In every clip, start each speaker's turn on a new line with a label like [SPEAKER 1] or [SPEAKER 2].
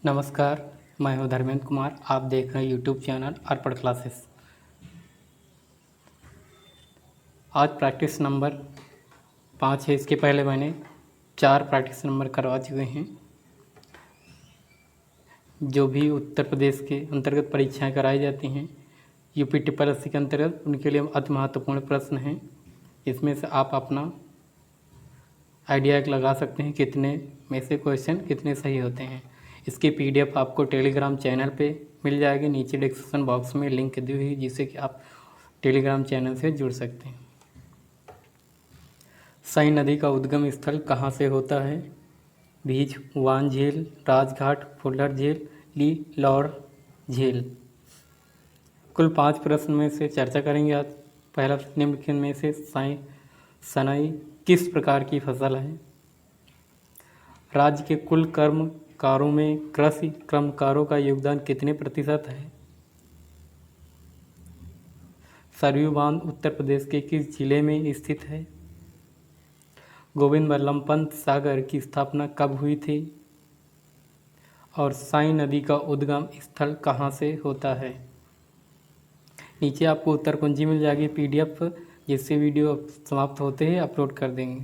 [SPEAKER 1] नमस्कार, मैं हूं धर्मेंद्र कुमार। आप देख रहे हैं यूट्यूब चैनल अर्पण क्लासेस। आज प्रैक्टिस नंबर 5 है। इसके पहले मैंने 4 प्रैक्टिस नंबर करवा चुके हैं। जो भी उत्तर प्रदेश के अंतर्गत परीक्षाएं कराई जाती हैं यूपी ट्रिपल के अंतर्गत, उनके लिए अति महत्वपूर्ण प्रश्न हैं। इसमें से आप अपना आइडिया लगा सकते हैं कितने में से क्वेश्चन कितने सही होते हैं। इसकी PDF आपको टेलीग्राम चैनल पे मिल जाएगी। नीचे डिस्क्रिप्शन बॉक्स में लिंक दी हुई, जिससे कि आप टेलीग्राम चैनल से जुड़ सकते हैं। सई नदी का उद्गम स्थल कहाँ से होता है? बीज, वान झील, राजघाट, फुल्लर झील, ली लौड़ झील। कुल 5 प्रश्न में से चर्चा करेंगे आज। पहला, निम्नलिखित में से सनई किस प्रकार की फसल है? राज्य के कुल कर्मकारों में कृषि कर्मकारों का योगदान कितने प्रतिशत है? सरयू बांध उत्तर प्रदेश के किस जिले में स्थित है? गोविंद बल्लभ पंत सागर की स्थापना कब हुई थी? और साई नदी का उद्गम स्थल कहाँ से होता है? नीचे आपको उत्तर कुंजी मिल जाएगी PDF, जिससे वीडियो समाप्त होते ही अपलोड कर देंगे।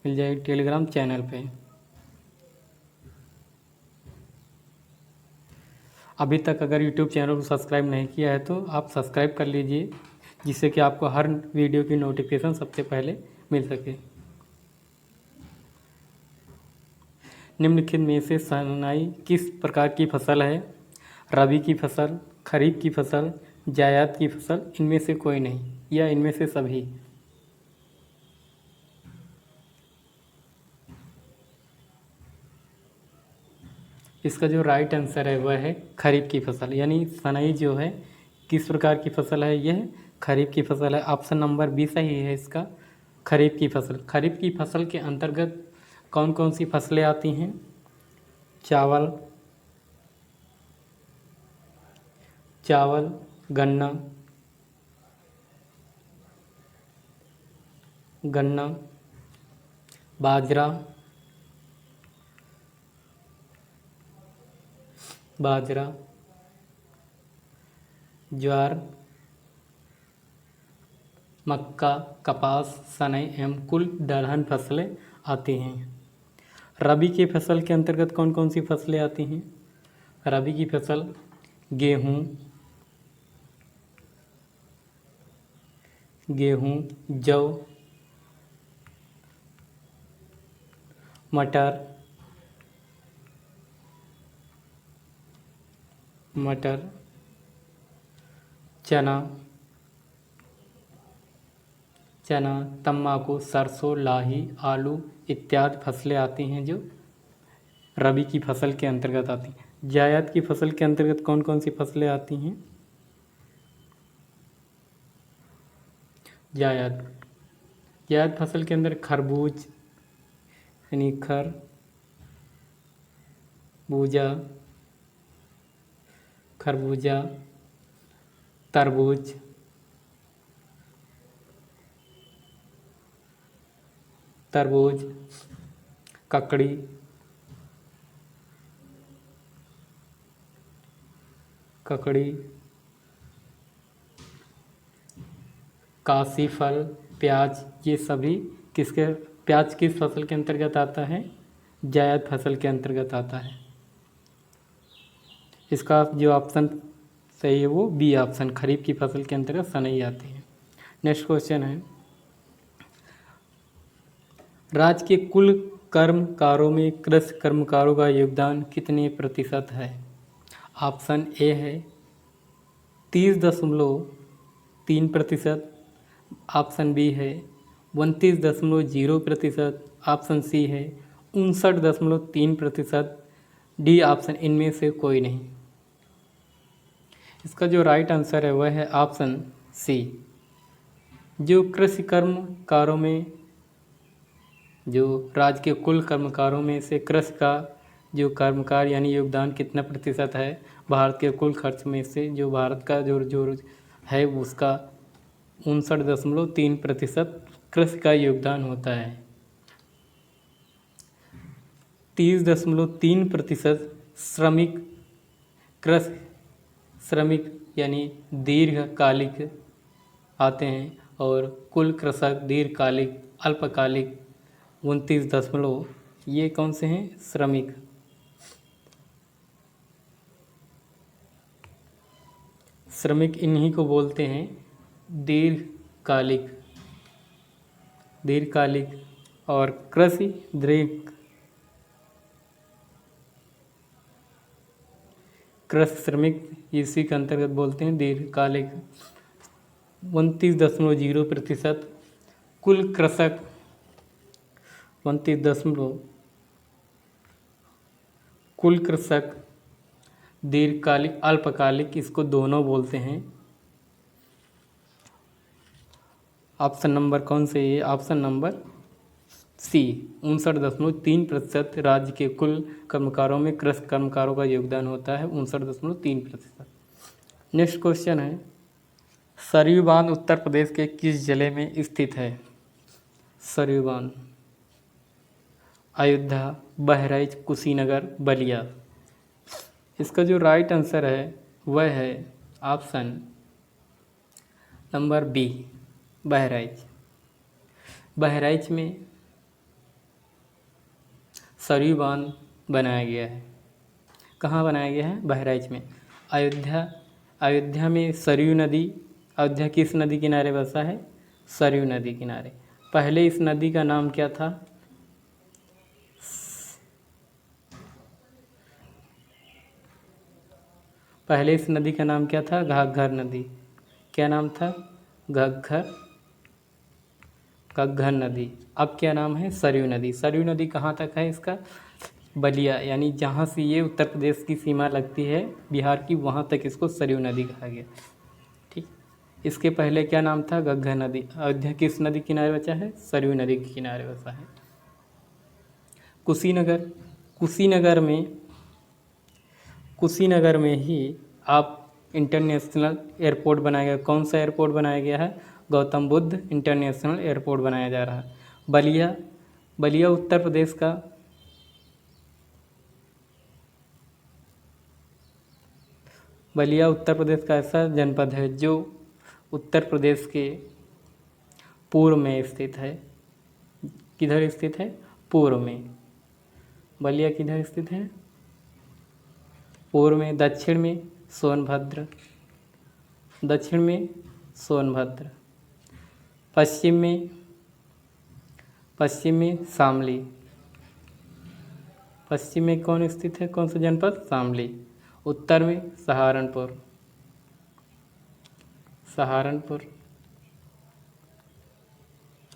[SPEAKER 1] मिल जाएगी टेलीग्राम चैनल पे। अभी तक अगर यूट्यूब चैनल को सब्सक्राइब नहीं किया है तो आप सब्सक्राइब कर लीजिए, जिससे कि आपको हर वीडियो की नोटिफिकेशन सबसे पहले मिल सके। निम्नलिखित में से सनई किस प्रकार की फसल है? रबी की फसल, खरीफ की फसल, जायद की फसल, इनमें से कोई नहीं या इनमें से सभी? इसका जो राइट आंसर है वह है खरीफ की फसल। यानी सनई जो है किस प्रकार की फसल है? यह खरीफ की फसल है। ऑप्शन नंबर बी सही है इसका, खरीफ की फसल। खरीफ की फसल के अंतर्गत कौन कौन सी फसलें आती हैं? चावल, गन्ना, बाजरा, ज्वार, मक्का, कपास, सनई एवं कुल दलहन फसलें आती हैं। रबी की फसल के अंतर्गत कौन कौन सी फसलें आती हैं? रबी की फसल गेहूँ, जौ, मटर, चना, तम्बाकू, सरसों, लाही, आलू इत्यादि फसलें आती हैं जो रबी की फसल के अंतर्गत आती हैं। जायद की फसल के अंतर्गत कौन कौन सी फसलें आती हैं? जायद फसल के अंदर खरबूज यानी खरबूजा, तरबूज, ककड़ी, काशी फल, प्याज, ये सभी प्याज किस फसल के अंतर्गत आता है? जायद फसल के अंतर्गत आता है। इसका जो ऑप्शन सही है वो बी ऑप्शन, खरीफ की फसल के अंतर्गत सनई आती है। नेक्स्ट क्वेश्चन है, राज्य के कुल कर्मकारों में कृषि कर्मकारों का योगदान कितने प्रतिशत है? ऑप्शन ए है 30.3%, ऑप्शन बी है 29.0%, ऑप्शन सी है 59.3%, डी ऑप्शन इनमें से कोई नहीं। इसका जो राइट आंसर है वह है ऑप्शन सी। जो कृषि कर्मकारों में, जो राज्य के कुल कर्मकारों में से कृषि का जो कर्मकार यानी योगदान कितना प्रतिशत है, भारत के कुल खर्च में से जो भारत का जो है उसका 59.3% कृषि का योगदान होता है। 30.3% श्रमिक कृषि श्रमिक यानी दीर्घकालिक आते हैं, और कुल कृषक दीर्घकालिक अल्पकालिक 29 ये कौन से हैं? श्रमिक। श्रमिक इन्हीं को बोलते हैं दीर्घकालिक और कृषि श्रमिक इसी के अंतर्गत बोलते हैं दीर्घकालिक। 29.0% कुल कृषक 29 कुल कृषक दीर्घकालिक अल्पकालिक, इसको दोनों बोलते हैं। ऑप्शन नंबर कौन से है? Option number C. 59.3% राज्य के कुल कर्मकारों में कृषि कर्मकारों का योगदान होता है, 59.3%। नेक्स्ट क्वेश्चन है, सरयू बांध उत्तर प्रदेश के किस जिले में स्थित है? सरयू बांध अयोध्या, बहराइच, कुशीनगर, बलिया। इसका जो राइट आंसर है वह है option number B, Bahraich. Bahraich में सरयू बांध बनाया गया है। कहाँ बनाया गया है? बहराइच में। अयोध्या में सरयू नदी, अयोध्या किस नदी किनारे बसा है? सरयू नदी किनारे। पहले इस नदी का नाम क्या था? पहले इस नदी का नाम क्या था? घग्घर नदी। क्या नाम था? घग्घर नदी। अब क्या नाम है? सरयू नदी। सरयू नदी कहाँ तक है इसका? बलिया, यानी जहाँ से ये उत्तर प्रदेश की सीमा लगती है बिहार की, वहाँ तक इसको सरयू नदी कहा गया। ठीक, इसके पहले क्या नाम था? घग्घर नदी। अयोध्या किस नदी किनारे बचा है? सरयू नदी के किनारे बसा है। कुशीनगर में ही आप इंटरनेशनल एयरपोर्ट बनाया गया। कौन सा एयरपोर्ट बनाया गया है? गौतम बुद्ध इंटरनेशनल एयरपोर्ट बनाया जा रहा है। बलिया उत्तर प्रदेश का ऐसा जनपद है जो उत्तर प्रदेश के पूर्व में स्थित है। किधर स्थित है? पूर्व में। बलिया किधर स्थित है? पूर्व में। दक्षिण में सोनभद्र, पश्चिम में शामली। पश्चिम में कौन स्थित है? कौन सा जनपद? शामली। उत्तर में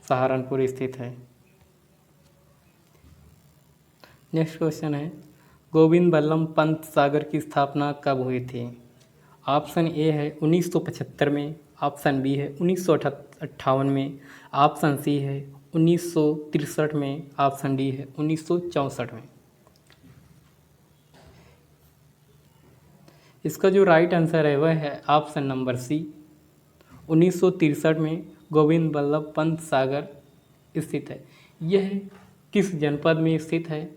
[SPEAKER 1] सहारनपुर स्थित है। नेक्स्ट क्वेश्चन है, गोविंद बल्लभ पंत सागर की स्थापना कब हुई थी? ऑप्शन ए है 1975 में, ऑप्शन बी है 1958 में, ऑप्शन सी है 1963 में, ऑप्शन डी है 1964 में। इसका जो राइट आंसर है वह है ऑप्शन नंबर सी, 1963 में गोविंद बल्लभ पंत सागर स्थित है। यह किस जनपद में स्थित है?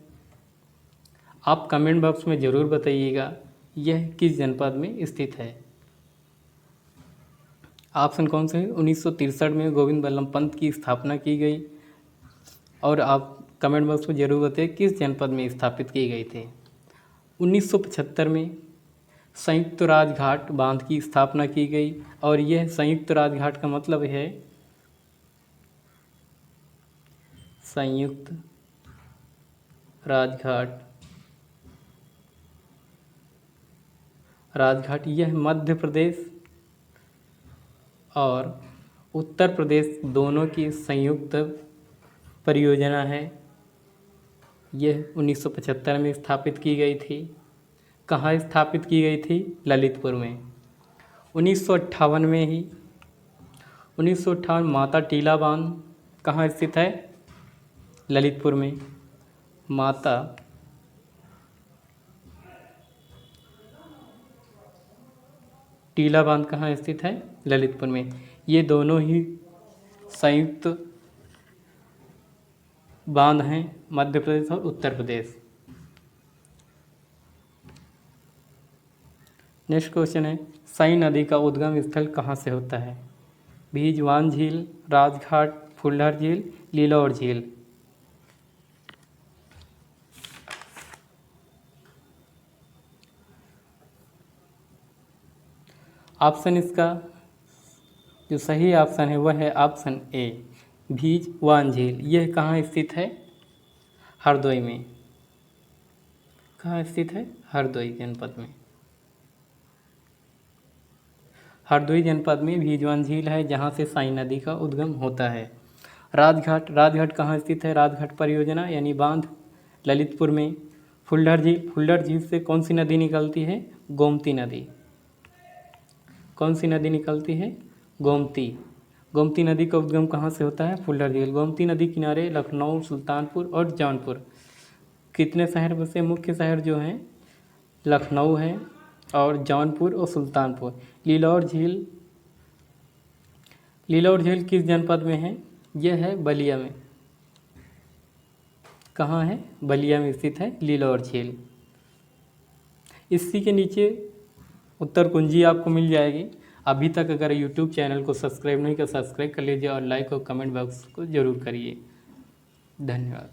[SPEAKER 1] आप कमेंट बॉक्स में ज़रूर बताइएगा यह किस जनपद में स्थित है। ऑप्शन कौन से है? 1963 में गोविंद बल्लभ पंत की स्थापना की गई, और आप कमेंट बॉक्स में ज़रूर बताइए किस जनपद में स्थापित की गई थी। 1975 में संयुक्त राजघाट बांध की स्थापना की गई, और यह संयुक्त राजघाट का मतलब है संयुक्त राजघाट। यह मध्य प्रदेश और उत्तर प्रदेश दोनों की संयुक्त परियोजना है। यह 1975 में स्थापित की गई थी। कहाँ स्थापित की गई थी? ललितपुर में। 1958 माता टीला बांध कहाँ स्थित है? ललितपुर में। माता टीला बांध कहाँ स्थित है? ललितपुर में। ये दोनों ही संयुक्त बांध हैं, मध्य प्रदेश और उत्तर प्रदेश। नेक्स्ट क्वेश्चन है, साई नदी का उद्गम स्थल कहाँ से होता है? भीज वान झील, राजघाट, फुल्लर झील, लीलौर झील। ऑप्शन इसका जो सही ऑप्शन है वह है ऑप्शन ए, भीज वान झील। यह कहाँ स्थित है? हरदोई में। कहाँ स्थित है? हरदोई जनपद में। हरदोई जनपद में भीजवान झील है जहाँ से साई नदी का उद्गम होता है। राजघाट, राजघाट कहाँ स्थित है? राजघाट परियोजना यानी बांध ललितपुर में। फुल्लर झील, फुल्लर झील से कौन सी नदी निकलती है? गोमती नदी। कौन सी नदी निकलती है? गोमती। गोमती नदी का उद्गम कहाँ से होता है? फुल्लर झील। गोमती नदी किनारे लखनऊ, सुल्तानपुर और जौनपुर। कितने शहर में से मुख्य शहर जो हैं लखनऊ है और जौनपुर और सुल्तानपुर। लीलौर झील, लीलौर झील किस जनपद में है? यह है बलिया में। कहाँ है? बलिया में स्थित है लीलौर झील। इसी के नीचे उत्तर कुंजी आपको मिल जाएगी। अभी तक अगर यूट्यूब चैनल को सब्सक्राइब नहीं किया, सब्सक्राइब कर लीजिए और लाइक और कमेंट बॉक्स को ज़रूर करिए। धन्यवाद।